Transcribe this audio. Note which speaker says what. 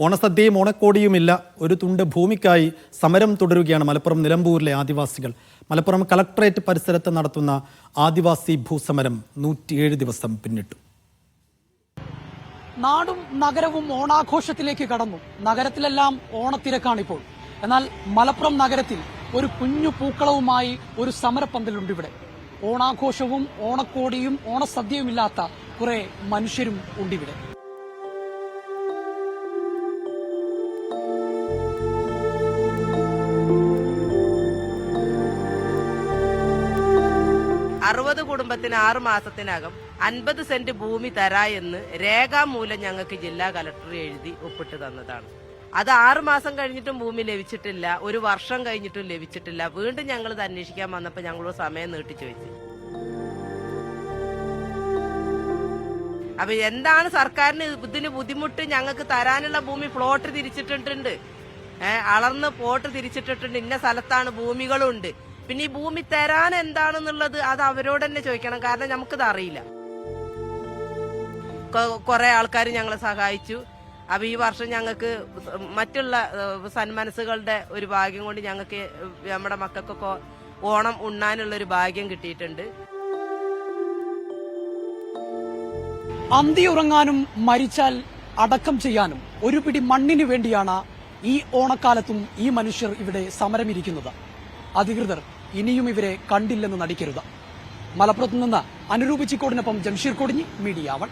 Speaker 1: ഓണസദ്യയും ഓണക്കോടിയുമില്ല, ഒരു തുണ്ട് ഭൂമിക്കായി സമരം തുടരുകയാണ് മലപ്പുറം നിലമ്പൂരിലെ ആദിവാസികൾ. മലപ്പുറം കളക്ടറേറ്റ് പരിസരത്ത് നടത്തുന്ന ആദിവാസി ഭൂസമരം 107 ദിവസം പിന്നിട്ടു.
Speaker 2: നാടും നഗരവും ഓണാഘോഷത്തിലേക്ക് കടന്നു. നഗരത്തിലെല്ലാം ഓണത്തിരക്കാണിപ്പോൾ. എന്നാൽ മലപ്പുറം നഗരത്തിൽ ഒരു കുഞ്ഞു പൂക്കളവുമായി ഒരു സമരപ്പന്തലുണ്ട്. ഇവിടെ ഓണാഘോഷവും ഓണക്കോടിയും ഓണസദ്യയുമില്ലാത്ത കുറെ മനുഷ്യരും ഉണ്ടിവിടെ.
Speaker 3: കുടുംബത്തിന് 6 മാസത്തിനകം 50 സെന്റ് ഭൂമി തരാ എന്ന് രേഖാമൂലം ഞങ്ങൾക്ക് ജില്ലാ കലക്ടർ എഴുതി ഒപ്പിട്ട് തന്നതാണ്. അത് 6 മാസം കഴിഞ്ഞിട്ടും ഭൂമി ലഭിച്ചിട്ടില്ല, 1 വർഷം കഴിഞ്ഞിട്ടും ലഭിച്ചിട്ടില്ല. വീണ്ടും ഞങ്ങൾ ഇത് അന്വേഷിക്കാൻ വന്നപ്പോൾ ഞങ്ങളോട് സമയം നീട്ടിച്ചു വെച്ചു. അപ്പൊ എന്താണ് സർക്കാരിന് ഇതിന് ബുദ്ധിമുട്ട്? ഞങ്ങൾക്ക് തരാനുള്ള ഭൂമി പ്ലോട്ട് തിരിച്ചിട്ടിട്ടുണ്ട്, അളർന്ന് പ്ലോട്ട് തിരിച്ചിട്ടിട്ടുണ്ട്. ഇന്ന സ്ഥലത്താണ് ഭൂമികളുണ്ട്. പിന്നെ ഈ ഭൂമി തരാൻ എന്താണെന്നുള്ളത് അത് അവരോട് തന്നെ ചോദിക്കണം, കാരണം നമുക്കിത് അറിയില്ല. കുറെ ആൾക്കാർ ഞങ്ങളെ സഹായിച്ചു. അപ്പൊ ഈ വർഷം ഞങ്ങൾക്ക് മറ്റുള്ള സന്മനസ്സുകളുടെ ഒരു ഭാഗ്യം കൊണ്ട് ഞങ്ങൾക്ക് നമ്മുടെ മക്കൾക്കൊക്കെ ഓണം ഉണ്ണാനുള്ള ഒരു ഭാഗ്യം കിട്ടിയിട്ടുണ്ട്.
Speaker 2: അന്തിയുറങ്ങാനും മരിച്ചാൽ അടക്കം ചെയ്യാനും ഒരു പിടി മണ്ണിന് വേണ്ടിയാണ് ഈ ഓണക്കാലത്തും ഈ മനുഷ്യർ ഇവിടെ സമരമിരിക്കുന്നത്. അധികൃതർ ഇനിയും ഇവരെ കണ്ടില്ലെന്ന് നടിക്കരുത്. മലപ്പുറത്ത് നിന്ന് അനുരൂപ് ചിക്കോടിനൊപ്പം ജംഷീർ കൊടിഞ്ഞി, മീഡിയ 1.